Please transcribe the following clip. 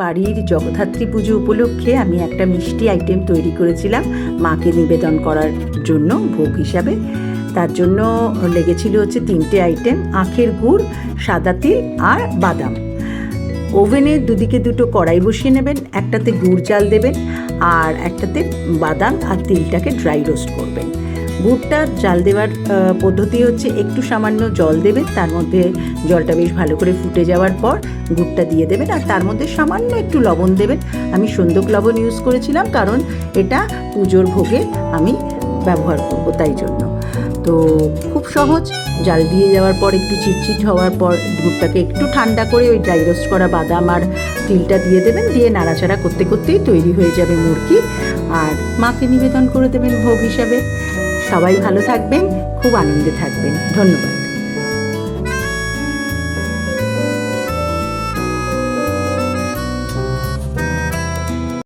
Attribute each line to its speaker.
Speaker 1: বাড়ির জগদ্ধাত্রী পুজো উপলক্ষে আমি একটা মিষ্টি আইটেম তৈরি করেছিলাম মাকে নিবেদন করার জন্য ভোগ হিসাবে। তার জন্য লেগেছিল হচ্ছে 3টে আইটেম: আখের গুড়, সাদা তিল আর বাদাম। ওভেনের দুদিকে 2টো কড়াই বসিয়ে নেবেন, একটাতে গুড় চাল দেবেন আর একটাতে বাদাম আর তিলটাকে ড্রাই রোস্ট করবেন। গুড়টা জাল দেওয়ার পদ্ধতি হচ্ছে একটু সামান্য জল দেবেন, তার মধ্যে জলটা বেশ ভালো করে ফুটে যাওয়ার পর গুড়টা দিয়ে দেবেন আর তার মধ্যে সামান্য একটু লবণ দেবেন। আমি সন্দক লবণ ইউজ করেছিলাম কারণ এটা পুজোর ভোগে আমি ব্যবহার করব, তাই জন্য। তো খুব সহজ। জাল দিয়ে যাওয়ার পর একটু চিটচিট হওয়ার পর গুড়টাকে একটু ঠান্ডা করে ওই ড্রাই রোস্ট করা বাদাম আর তিলটা দিয়ে দেবেন, দিয়ে নাড়াচাড়া করতে করতেই তৈরি হয়ে যাবে মুরগি, আর মাকে নিবেদন করে দেবেন ভোগ হিসাবে। সবাই ভালো থাকবেন, খুব আনন্দে থাকবেন। ধন্যবাদ।